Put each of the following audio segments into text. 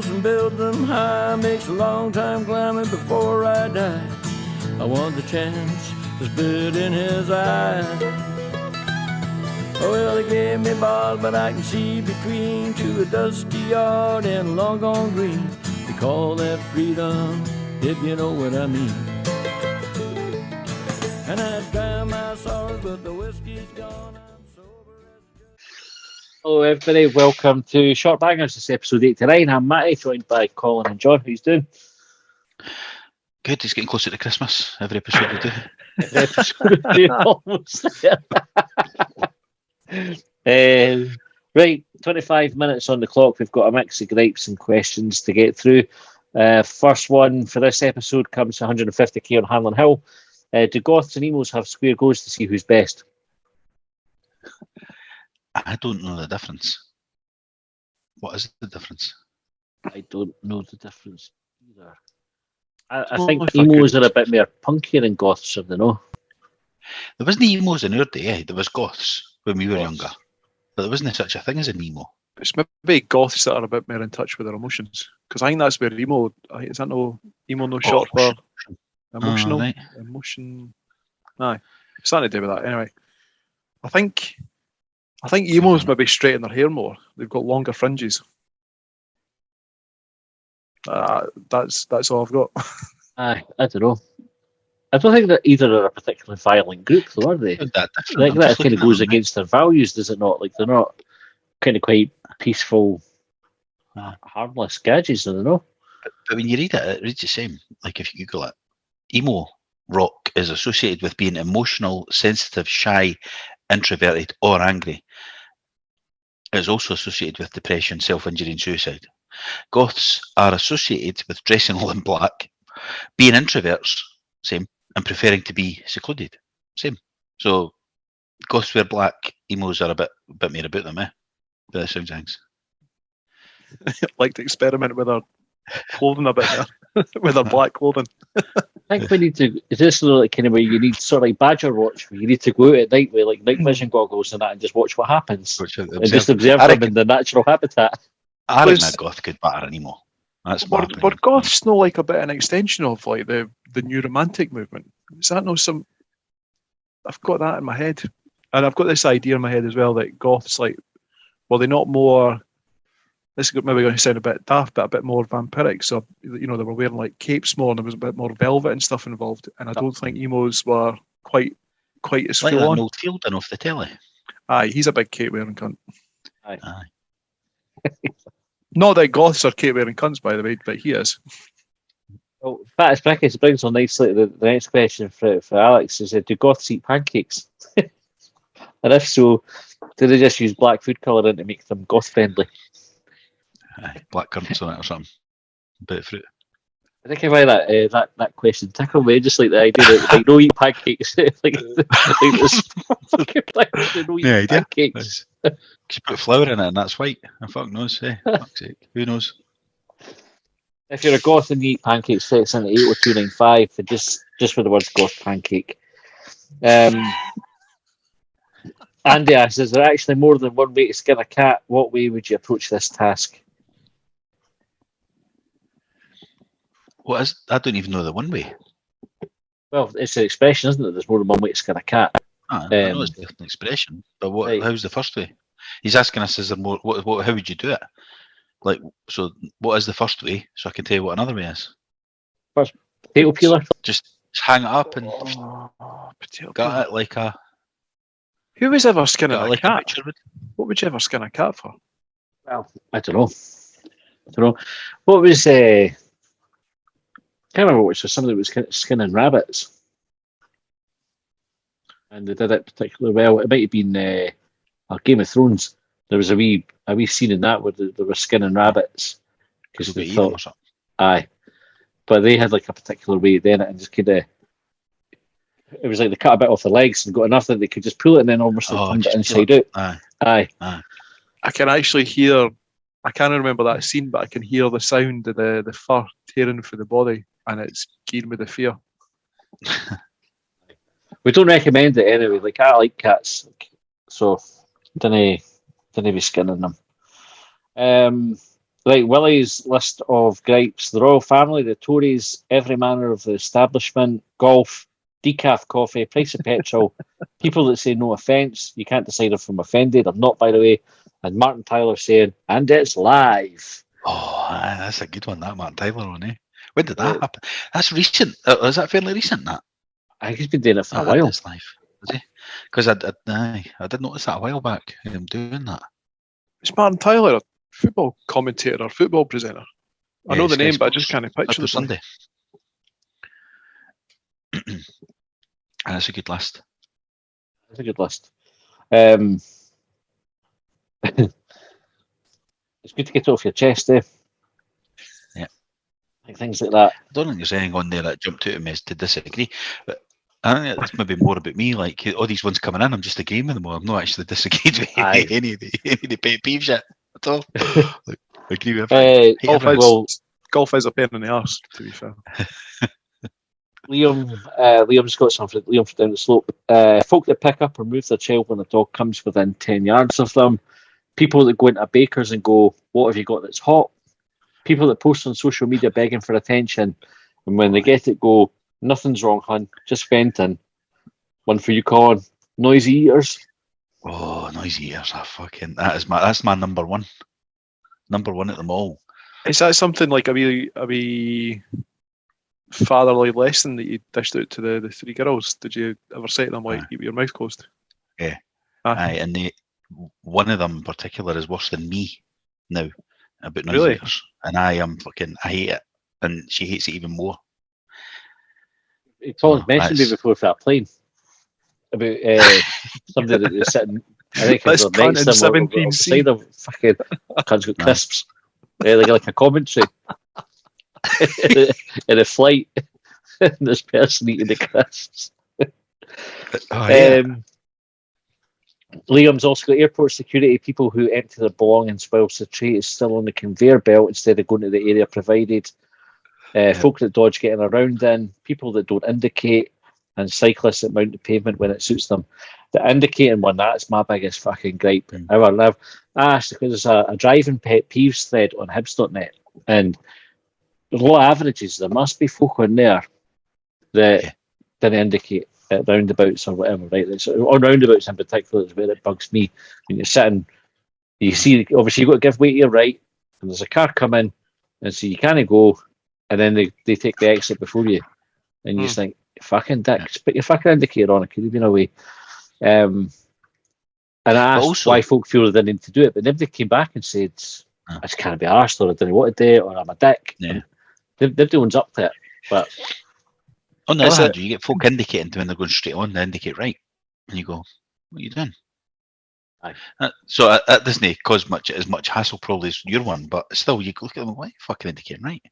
walls and build them high. Makes a long time climbing before I die. I want the chance to spit in his eye. Well, they gave me bars, but I can see between to a dusty yard and a long gone green. They call that freedom, if you know what I mean. And I drown my sorrows, but the whiskey's gone. I'm sober as a judge. Hello everybody, welcome to Shortbangers. This is episode 89. I'm Matty, joined by Colin and John. How you doing? Good, it's getting closer to Christmas. Every episode we do. Every episode we do, almost there. Right, 25 minutes on the clock. We've got a mix of gripes and questions to get through. First one for this episode comes to 150k on Hanlon Hill. Do Goths and Emos have square goes to see who's best? I don't know the difference. What is the difference? I don't know the difference either. I think emos are a bit more punkier than goths, I don't know. There wasn't emos in our day. There was goths when we were younger. But there wasn't such a thing as an emo. It's maybe goths that are a bit more in touch with their emotions. Because I think that's where emo, is that no short for emotional? Right. Emotion. Aye. It's something to do with that. Anyway, I think emos maybe straighten their hair more. They've got longer fringes. That's all I've got. I don't know. I don't think that either are a particularly violent group, though, are they? That I think that kind of goes against their values, does it not? Like, they're not kind of quite peaceful, harmless gadgets, I don't know. But when you read it, it reads the same. Like if you Google it, emo rock is associated with being emotional, sensitive, shy, introverted, or angry. It's also associated with depression, self-injury, and suicide. Goths are associated with dressing all in black, being introverts, same, and preferring to be secluded, same. So, goths wear black, emos are a bit more about them, By the sounds of things. Like to experiment with our clothing a bit there, with our black clothing. I think we need to. Is this like kind of where you need sort of like Badger Watch, where you need to go out at night with like night vision goggles and that, and just watch what happens, and just observe them in their natural habitat. I reckon a goth could batter an emo. That's my opinion. But goths know like a bit an extension of like the new romantic movement. Is that no some? I've got that in my head, and I've got this idea in my head as well that goths like, well, they're not more. This is maybe going to sound a bit daft, but a bit more vampiric. So they were wearing like capes more, and there was a bit more velvet and stuff involved. And I don't think emos were quite as like full on. Old Fielding off the telly. Aye, he's a big cape wearing cunt. Aye. Not that goths are cape wearing cunts, by the way, but he is. Well, Fat as Brackets brings on nicely the next question for Alex is: do goths eat pancakes? And if so, do they just use black food colouring to make them goth friendly? Black currants on it or something. A bit of fruit. I think I find that question tickled me, just like the idea that like no eat pancakes. like this fucking thing, no eat pancakes. You put flour in it and that's white. I fuck knows, fuck's sake. Who knows? If you're a goth and you eat pancakes, text in 80295 for just for the words goth pancake. Andy asks, is there actually more than one way to skin a cat? What way would you approach this task? What is? I don't even know the one way. Well, it's an expression, isn't it? There's more than one way to skin a cat. I know it's an expression, but what? Right. How's the first way? He's asking us, is there more? What? How would you do it? Like, so what is the first way? So I can tell you what another way is. First, potato peeler. Just hang it up and got it like a. Who was ever skinning a cat? What would you ever skin a cat for? Well, I don't know. What was I can't remember which was somebody that was skinning rabbits, and they did it particularly well. It might have been Game of Thrones. There was a wee scene in that where they were skinning rabbits because they thought, aye, but they had like a particular way then and just kind of. It was like they cut a bit off the legs and got enough that they could just pull it and then almost turned it inside out. Aye. I can actually hear. I can't remember that scene, but I can hear the sound of the fur tearing through the body, and it's keen with the fear. We don't recommend it anyway. Like I like cats, so don't be skinning them. Right, Willie's list of gripes: the royal family, the Tories, every manner of the establishment, golf, decaf coffee, price of petrol, people that say no offence, you can't decide if I'm offended. I'm not, by the way. And Martin Tyler saying, and it's live. Oh, that's a good one, that Martin Tyler one, eh? When did Uh, that happen? That's recent. Is that fairly recent, that? I think he's been doing it for a And while. it's live. Is he? Because I did notice that a while back, him doing that. Is Martin Tyler a football commentator or football presenter? I know the Sky name, but I Sports. just can't picture After the Sunday. And that's a good list. That's a good list. It's good to get it off your chest, eh? Yeah. Like things like that. I don't think there's anything on there that jumped out at me as to disagree. But I think it's maybe more about me. Like all these ones coming in, I'm just agreeing with them all. I'm not actually disagreed with Aye. any of the pet peeve shit at all. Like, I agree with everything. Hate Golf, everything. well, golf is a pain in the arse, to be fair. Liam's got something. Liam from down the slope. Folk that pick up or move their child when the dog comes within 10 yards of them. People that go into bakers and go, what have you got that's hot? People that post on social media begging for attention. And when they get it, go, nothing's wrong, hun. Just venting. One for you, Colin. Noisy eaters. Oh, noisy ears. That's my number one. Number one at them all. Is that something like a wee fatherly lesson that you dished out to the three girls? Did you ever say to them, like, keep your mouth closed? Yeah. Aye. And one of them in particular is worse than me now about noisy Really? ears. And I hate it. And she hates it even more. Colin's mentioned me before for that plane. About somebody that was sitting, I think This it was next to him or 17C. beside him. Fucking cunt's got crisps. Like a commentary. In a flight, this person eating the crisps. Liam's also got airport security, people who empty their belongings whilst the tray is still on the conveyor belt instead of going to the area provided. Folk that dodge getting around in, people that don't indicate, and cyclists that mount the pavement when it suits them. The indicating one, that's my biggest fucking gripe ever. And I've asked because there's a driving pet peeves thread on Hibs.net, and there's a lot of averages. There must be folk on there that didn't indicate at roundabouts or whatever, right? So on roundabouts in particular is where it bugs me. When you're sitting, you see, obviously you've got to give way to your right, and there's a car coming, and so you can't go, and then they take the exit before you, and you just think, fucking dicks, put your fucking indicator on, it could have been away. And I asked why folk feel they didn't need to do it, but nobody came back and said, I just can't be arsed, or I didn't want to do it, or I'm a dick. Yeah. Everyone's up to it. But on the other hand, you get folk indicating when they're going straight on, they indicate right. And you go, what are you doing? Aye. So that doesn't cause as much hassle probably as your one, but still, you look at them, why are you fucking indicating right?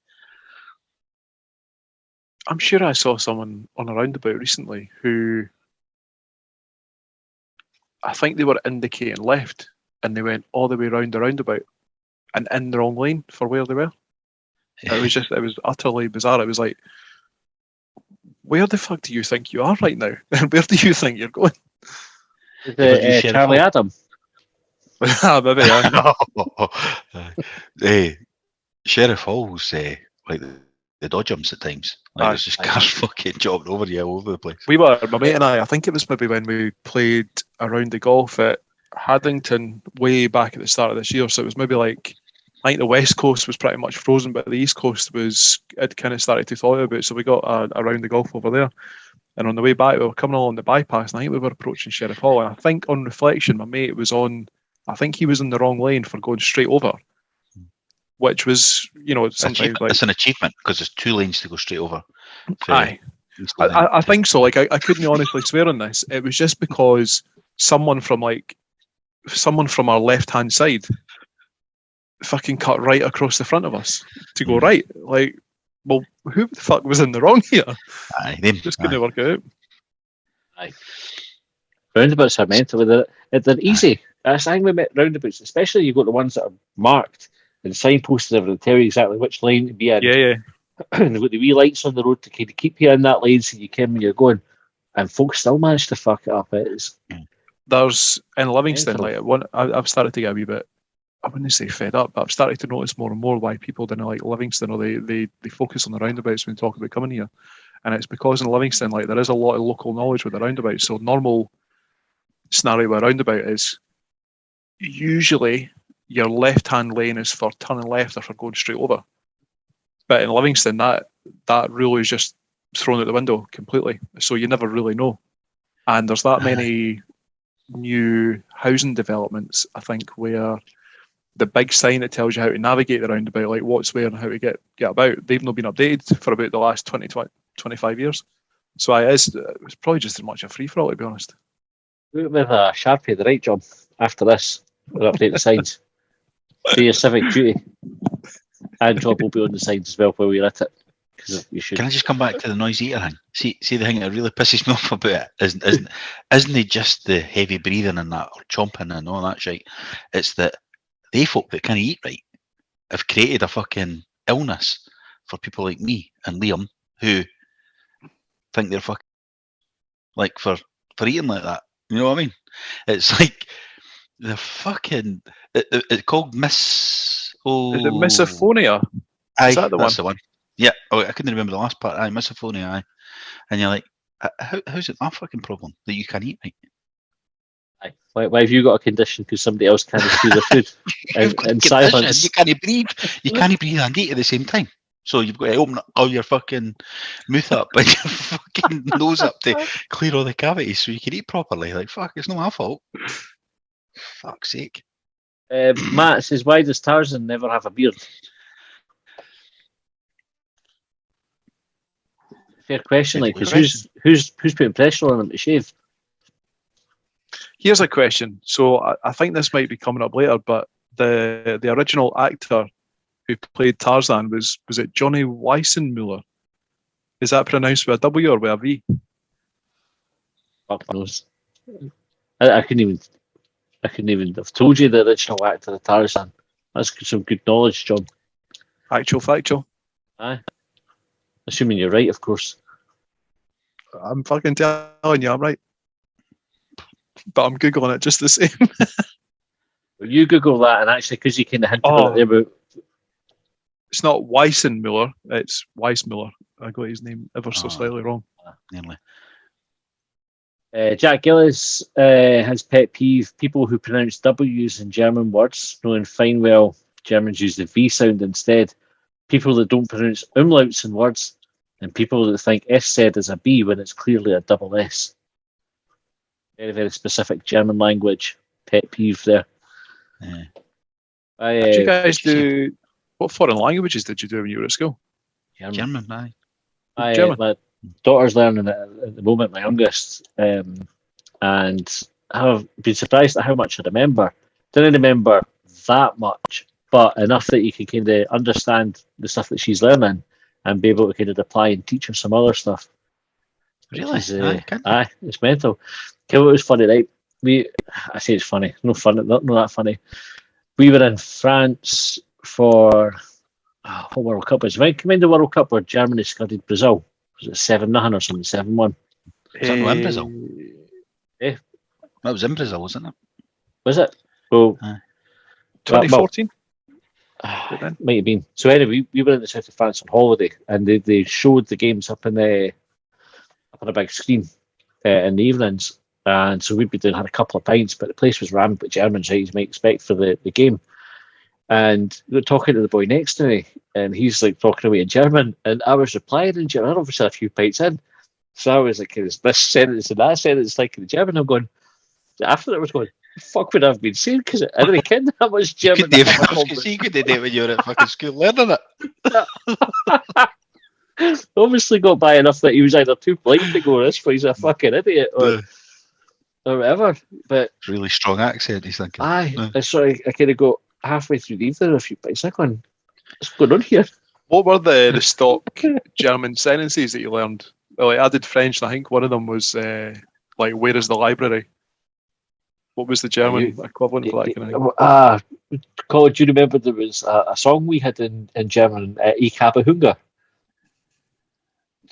I'm sure I saw someone on a roundabout recently who I think they were indicating left and they went all the way around the roundabout and in the wrong lane for where they were. It was utterly bizarre. It was like, where the fuck do you think you are right now? And where do you think you're going? Charlie Adam. Maybe, yeah. Sheriff Hall's like the dodgems at times. Like there's just cars fucking jobbed over you all over the place. We were, my mate and I think it was maybe when we played a round of golf at Haddington way back at the start of this year. So it was maybe like, I think the West Coast was pretty much frozen, but the East Coast it kind of started to thaw out a bit. So we got a round of golf over there. And on the way back, we were coming along the bypass, and I think we were approaching Sheriff Hall. And I think on reflection, my mate was I think he was in the wrong lane for going straight over, which was, sometimes like... It's an achievement because there's 2 lanes to go straight over. Aye. I think so. Like, I couldn't honestly swear on this. It was just because someone from our left-hand side fucking cut right across the front of us to go right. Like, well, who the fuck was in the wrong here? Aye, just couldn't work out. Aye. Roundabouts are mental. They're easy. That's the thing with roundabouts, especially you've got the ones that are marked and signposted everything to tell you exactly which lane to be in. Yeah. And they've got the wee lights on the road to kind of keep you in that lane so you can when you're going. And folks still manage to fuck it up. There's in Livingston, like I've started to get a wee bit I wouldn't say fed up, but I've started to notice more and more why people didn't like Livingston, or they focus on the roundabouts when they talk about coming here. And it's because in Livingston, like, there is a lot of local knowledge with the roundabouts. So normal scenario with a roundabout is usually your left-hand lane is for turning left or for going straight over. But in Livingston, that rule is just thrown out the window completely. So you never really know. And there's that many new housing developments, I think, where the big sign that tells you how to navigate the roundabout, like what's where and how to get about, they've not been updated for about the last 25 years. So it's probably just as much a free-for-all, to be honest. With a Sharpie, the right job after this, we'll update the signs. Do your civic duty. And job will be on the signs as well while we're at it. You should. Can I just come back to the noisy eater thing? See the thing that really pisses me off about it isn't it just the heavy breathing and that, or chomping and all that shit? It's that they folk that can't eat right have created a fucking illness for people like me and Liam who think they're fucking like for eating like that. You know what I mean? It's like the fucking it's called Is it misophonia? Aye, Is that that's the one? Yeah. Oh, I couldn't remember the last part. Aye, misophonia. Aye. And you're like, how's it that fucking problem that you can't eat right? Aye. Why have you got a condition because somebody else can't chew their food in silence? You can't breathe. You can't breathe and eat at the same time. So you've got to open all your fucking mouth up and your fucking nose up to clear all the cavities so you can eat properly. Like, fuck, it's not my fault. Fuck's sake. Matt says, why does Tarzan never have a beard? Fair question, like, because who's putting pressure on him to shave? Here's a question. So I think this might be coming up later, but the original actor who played Tarzan was it Johnny Weissmuller? Is that pronounced with a W or with a V? Fuck knows. I couldn't even have told you the original actor of Tarzan. That's some good knowledge, John. Factual. Aye. Assuming you're right, of course. I'm fucking telling you, I'm right. But I'm Googling it just the same. Well, you Google that, and actually, because you kind of hinted at it there, but it's not Weissmuller, it's Weissmuller. I got his name ever so slightly wrong. Nearly. Jack Gillis has pet peeve: people who pronounce W's in German words, knowing fine well Germans use the V sound instead. People that don't pronounce umlauts in words, and people that think S said as a B when it's clearly a double S. Very, very specific German language pet peeve there. Yeah. Did you guys do? What foreign languages did you do when you were at school? German, aye. German. My daughter's learning it at the moment, my youngest, and I've been surprised at how much I remember. Didn't remember that much, but enough that you can kind of understand the stuff that she's learning and be able to kind of apply and teach her some other stuff. Really? Aye, it's mental. Okay, what was funny, right? I say it's funny, not that funny. We were in France for what World Cup was. When came in the World Cup where Germany scudded Brazil? Was it 7-0 or something? 7-1? Was that not in Brazil? That was in Brazil, wasn't it? Was it? Well, 2014? Might have been. So anyway, we were in the south of France on holiday, and they showed the games up on a big screen in the evenings. And so we'd be doing, had a couple of pints, but the place was rammed with Germans, right, as you might expect for the game. And we were talking to the boy next to me, and he's like talking away in German, and I was replying in German. I obviously had a few pints in, so I was like, this sentence and that sentence, like in German. I'm going, after that, I was going, fuck would I have been saying? Because I didn't care that much German. You could do it when you were at fucking school learning it. Obviously got by enough that he was either too polite to go, this guy's a fucking idiot, or whatever. But really strong accent, he's thinking. Aye, sorry, I kind of go halfway through the evening, a few pints. I'm going, what's going on here? What were the stock German sentences that you learned? Well, like, I did French, and I think one of them was like, "Where is the library?" What was the German equivalent for that kind of thing? Colin, do you remember there was a song we had in German, Ich habe Hunger?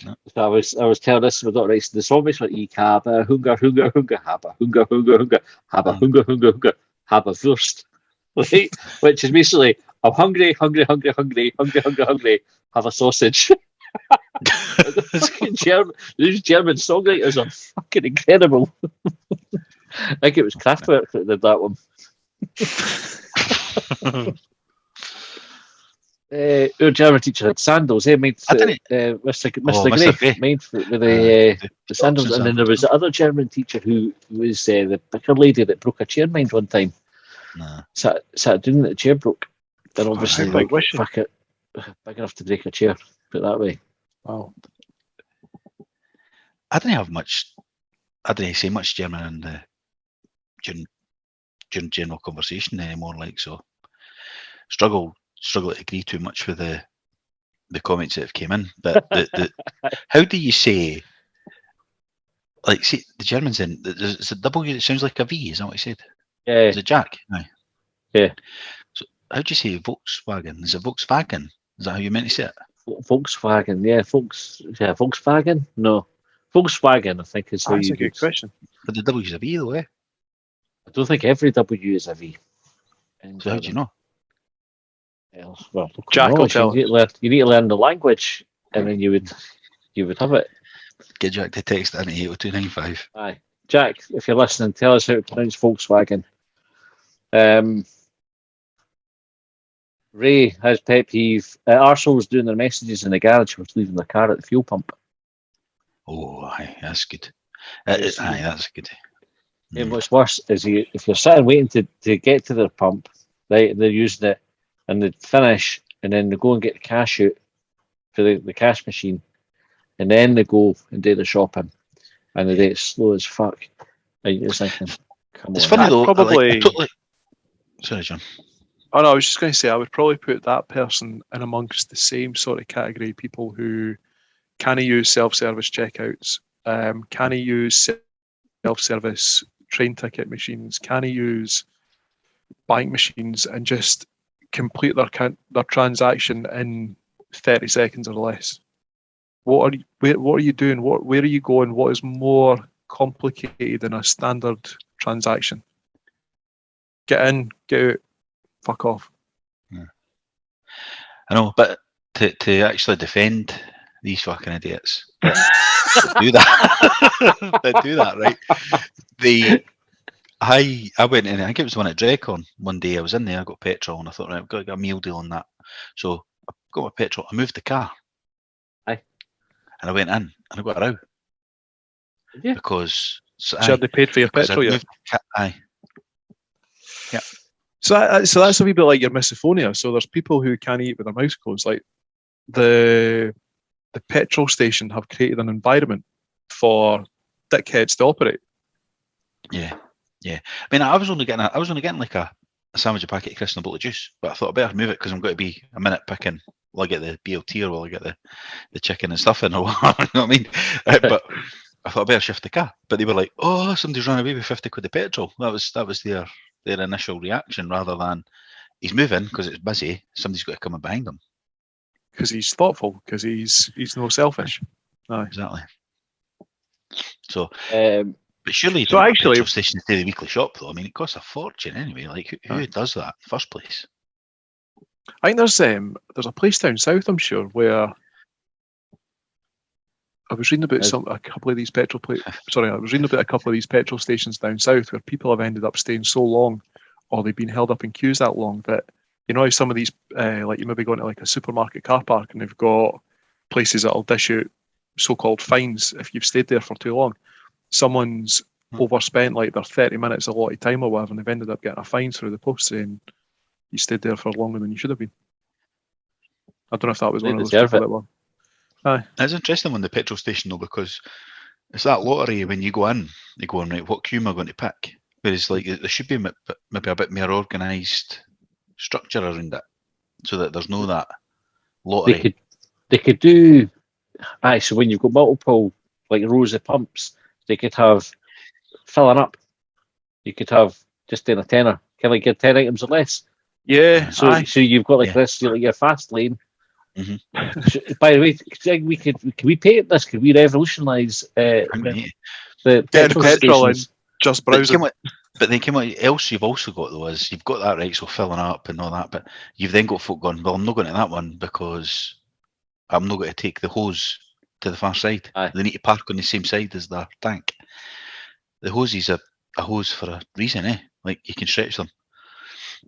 No. So I was telling this to my daughter, the song was like, Ich habe Hunger, Hunger, Hunger, habe Hunger, Hunger, Hunger, habe Hunger, Hunger, Hunger, habe Wurst. right? Which is basically, I'm hungry, hungry, hungry, hungry, hungry, hungry, hungry. Have a sausage. These German songwriters are fucking incredible. I think it was Kraftwerk that did that one. Our German teacher had sandals. Mr. Mr. Gray, Gray. with the sandals. And then there was the other German teacher who was the bigger lady that broke a chair mind one time. Nah. Sat doing that the chair broke. And obviously, How big was she? fuck it, big enough to break a chair. Put it that way. Wow. I didn't say much German in the during general conversation anymore. Like, so, struggle to agree too much with the comments that have came in. But how do you say? Like, see, the Germans in it's a W that sounds like a V. Is that what you said? Yeah. Is it Jack? Aye. Yeah. So how do you say Volkswagen? Is it Volkswagen? Is that how you meant to say it? Volkswagen, Volkswagen? No. Volkswagen, I think, is how That's you a good question. But the W's a V though, eh? I don't think every W is a V. So how do you know? Well, Jack will tell you need to learn the language, and then you would have it. Get Jack to text it into 80295. Aye. Jack, if you're listening, tell us how to pronounce Volkswagen. Ray has pet peeve. Arseholes doing their messages in the garage was leaving their car at the fuel pump. Oh, aye, that's good. Aye, that's good. And what's worse is if you're sitting waiting to get to their pump, they're using it, and they finish, and then they go and get the cash out for the cash machine, and then they go and do the shopping, and they do it slow as fuck. And you're just thinking, come It's on. funny though. Probably. Sorry, John. Oh no, I was just going to say I would probably put that person in amongst the same sort of category people who can't use self-service checkouts, can't use self-service train ticket machines, can't use bank machines, and just complete their transaction in 30 seconds or less. What are you doing? Where are you going? What is more complicated than a standard transaction? Get in, get out, fuck off. Yeah. I know, but to actually defend these fucking idiots that do that, right? I went in, I think it was the one at Drecon one day. I was in there, I got petrol, and I thought, right, I've got to get a meal deal on that. So I got my petrol, I moved the car. Aye. And I went in, and I got a row. Yeah. Because... So they paid for your petrol, yeah? Aye. Yeah. So that's a wee bit like your misophonia. So there's people who can't eat with their mouths closed. Like the petrol station have created an environment for dickheads to operate. Yeah. I mean, I was only getting like a sandwich, a packet of crisps, and a bowl of juice. But I thought I better move it because I'm going to be a minute picking. Will I get the BLT or will I get the chicken and stuff in? Or you know what I mean? But I thought I better shift the car. But they were like, "Oh, somebody's run away with 50 quid of petrol." That was their initial reaction, rather than he's moving because it's busy. Somebody's got to come in behind him. Because he's thoughtful. Because he's no selfish. Aye. Exactly. So, but surely you So don't have actually- petrol stations do the weekly shop though. I mean, it costs a fortune anyway. Like who does that in the first place? I think there's a place down south, I'm sure, where I was reading about a couple of these petrol stations down south where people have ended up staying so long, or they've been held up in queues that long that, you know, some of these, like you maybe go into like a supermarket car park and they've got places that'll dish out so-called fines if you've stayed there for too long. Someone's overspent like their 30 minutes allotted time or whatever, and they've ended up getting a fine through the post saying you stayed there for longer than you should have been. I don't know if that was They one of those deserve people it. that were. Aye. It's interesting on the petrol station though, because it's that lottery when you go in, you're going, right, what queue am I going to pick? Whereas like there should be maybe a bit more organised structure around it, so that there's no that lottery. They could do. Aye, so when you've got multiple like rows of pumps, they could have filling up. You could have just doing a tenner, kind of like get 10 items or less. Yeah, So you've got like Yeah. this, like your fast lane. Mm-hmm. By the way, can we patent this? Can we revolutionise the Get petrol petrol stations? Just But browsing. But then, else you've also got though is you've got that right, so filling up and all that. But you've then got folk going, well, I'm not going to that one because I'm not going to take the hose to the far side. Aye. They need to park on the same side as the tank. The hose is a hose for a reason, eh? Like you can stretch them.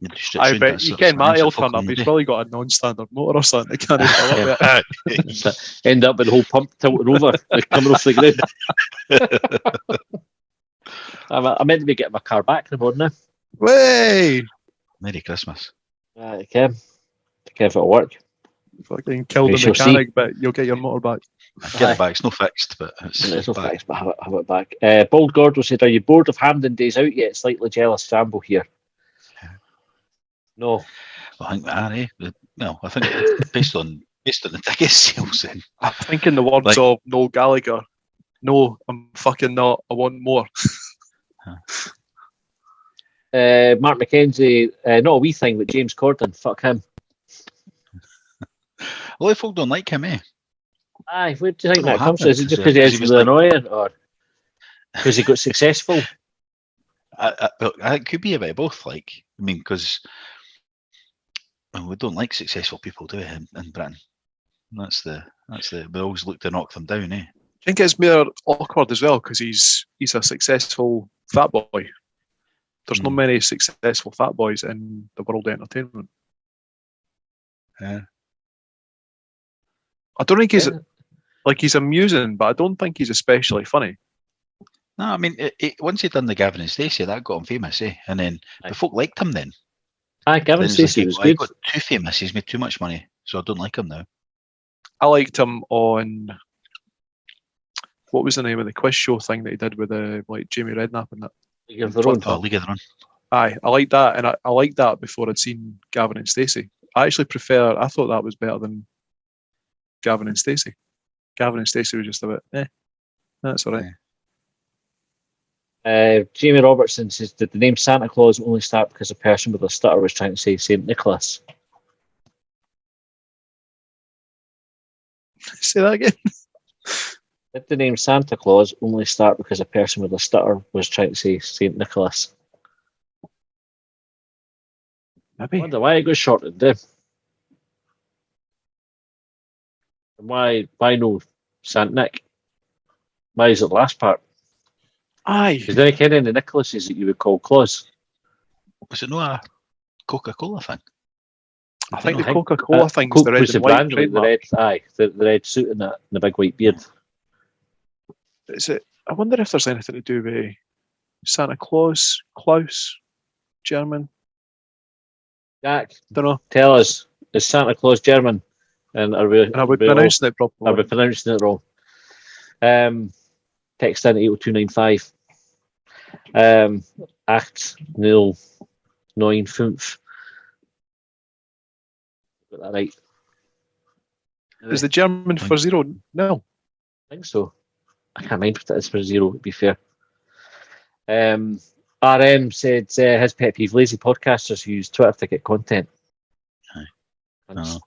You can stretch I round bet that you sort of can. Matt size will that folk turn up. will He's do. probably got a non-standard motor or something. They can't fill up with. End up with the whole pump tilted over, coming off the ground. I meant to be getting my car back in the morning now. Way! Merry Christmas. Right, okay. Okay, if it'll work. Fucking kill We the shall mechanic, but you'll get your motor back. I get it back. It's not fixed, but It's not back. fixed, but have it back. Bold Gordo said, "Are you bored of Hampden Days out yet? Slightly jealous Sambo here." No. I think we are, eh? No, I think based on the ticket sales, then I think in the words Like- of Noel Gallagher, no, I'm fucking not. I want more. Mark McKenzie, not a wee thing, but James Corden, fuck him. a lot of folk don't like him, eh? Aye, where do you think What that comes from? Is it happened? just because Because he's he was really like- annoying, or because he got successful? I it could be a bit of both. Like, I mean, because we don't like successful people, do we? In Britain, that's the we always look to knock them down, eh? I think it's more awkward as well because he's a successful fat boy. There's not many successful fat boys in the world of entertainment. Yeah. I don't think he's amusing, but I don't think he's especially funny. No, I mean, once he'd done the Gavin and Stacey, that got him famous, eh? And then the folk liked him then. Aye, Gavin Then it's like, Stacey was "Oh, he good. got too famous. He's made too much money, so I don't like him now." I liked him on what was the name of the quiz show thing that he did with like Jamie Redknapp and that. League of their own. Oh, League of Their Own. Aye, I liked that, and I liked that before I'd seen Gavin and Stacey. I actually I thought that was better than Gavin and Stacey. Gavin and Stacey was just a bit, that's all right. Jamie Robertson says, "Did the name Santa Claus only start because a person with a stutter was trying to say Saint Nicholas?" Say that again. Did the name Santa Claus only start because a person with a stutter was trying to say Saint Nicholas? I Maybe. wonder why it goes shortened down. And why no Saint Nick? Why is it the last part? Aye. Is there any kind of the Nicholases that you would call Claus? Was it not a Coca-Cola thing? I think the I think- Coca-Cola thing's Coke the red was the and white brand, like the trademark. red, the red suit and the big white beard. Is it? I wonder if there's anything to do with Santa Claus, Klaus, German. Jack, Don't know. tell us, is Santa Claus German? And are we? And I would are we all- pronouncing it Are we properly. pronouncing it wrong? Text in 80295. 809 Got that right? Is the German for zero? No. I think so. I can't mind what it is for zero, to be fair. RM said his pet peeve, lazy podcasters who use Twitter to get content. Aye. That's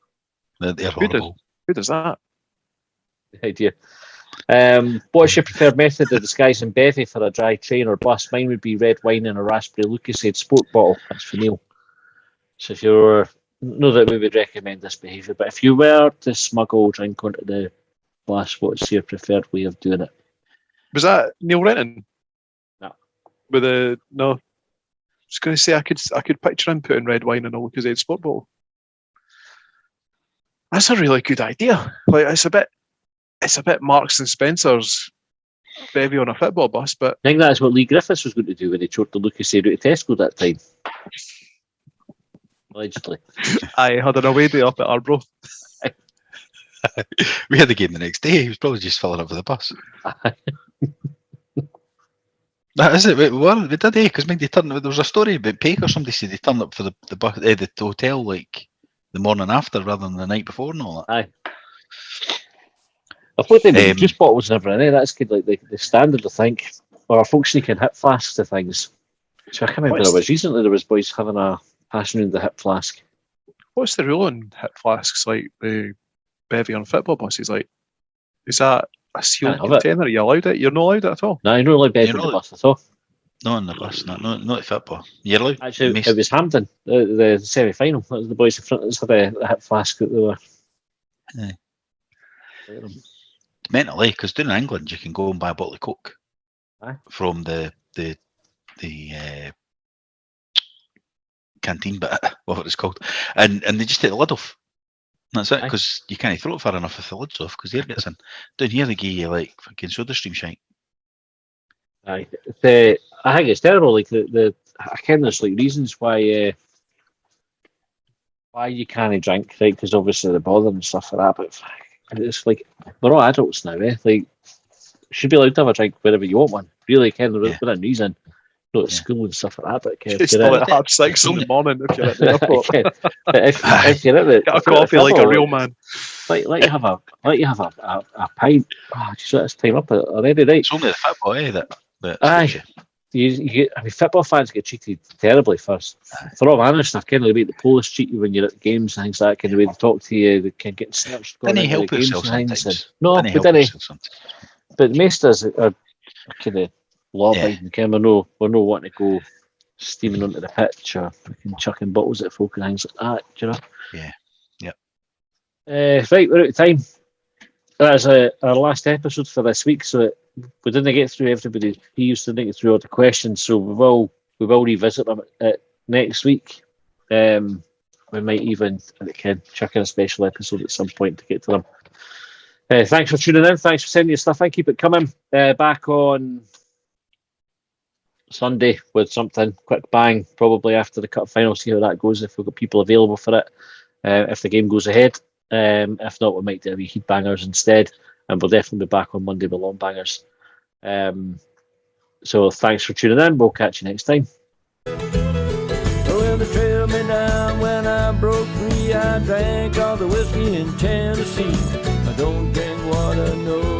They're Who does? horrible. Who does that? the idea. What's your preferred method of disguising bevy for a dry train or bus? Mine would be red wine and a raspberry Lucasade sport bottle. That's for Neil. So if you were, not that we would recommend this behaviour, but if you were to smuggle drink onto the bus, what's your preferred way of doing it? Was that Neil Renton? No. With a no. I was going to say I could picture him putting red wine in a Lucasade sport bottle. That's a really good idea. Like it's a bit Marks and Spencer's bevy on a football bus, but I think that's what Lee Griffiths was going to do when he choked the Lucasade out of Tesco that time. Allegedly. I had an away day up at Arbroath. We had the game the next day. He was probably just filling up with the bus. That is it. We did, because there was a story about Pake or somebody said they turned up for the bus, the hotel like the morning after rather than the night before and all that. Aye. I thought they made juice bottles and everything. That's kind of like the standard, I think. Or are folks sneaking hip flasks to things? So I can't remember. It was recently there was boys having a passing around the hip flask. What's the rule on hip flasks like the bevy on football buses? Like, is that a sealed Can't have it. container? Are you allowed it? You're not allowed it at all. No, you're not allowed bed You're on the not- bus at all. not on the bus, not at football. You're allowed. Actually, it was Hampden, the semi-final. That was the boys in front of us had a hit flask that they were. Aye. Mentally, because down in England you can go and buy a bottle of Coke from the canteen bit, whatever it's called, and they just take the lid off. That's it, because you can't throw it far enough if the lid's off, because the air gets in. Down here they give you like fucking soda stream shite. Aye, I think it's terrible. Like I can there's like reasons why you can't drink, right? Because obviously the bother and stuff like that. But it's like we're all adults now, eh? Like should be allowed to have a drink wherever you want one. Really, Ken, within reason. Not at school and stuff like that, but Ken, It's still at 6:30 in the morning if you're at the airport. if you're at the Get a coffee like a real man. Let you have a pint. Oh, just let us time up already, right? It's only the football, that Aye. Football fans get treated terribly first. For all manner of stuff, kind of the way the police treat you when you're at games and things like that, kind of the way they talk to you, they can get snatched. Didn't he help himself sometimes? No, we didn't. But most of us are kind of law-abiding. We're no wanting to go steaming onto the pitch or freaking chucking bottles at folk and things like that, do you know? Yeah. Right, we're out of time. That's our last episode for this week, so we didn't get through everybody. He used to get through all the questions, so we will revisit them next week. We might even chuck in a special episode at some point to get to them. Thanks for tuning in. Thanks for sending your stuff in. Keep it coming. Back on Sunday with something quick bang, probably after the cup final. See how that goes. If we've got people available for it, if the game goes ahead. If not, we might do a wee Heatbangers instead, and we'll definitely be back on Monday with Longbangers. So thanks for tuning in. We'll catch you next time. Well, they trailed me down when I broke free. I drank all the whiskey in Tennessee. I don't drink water, no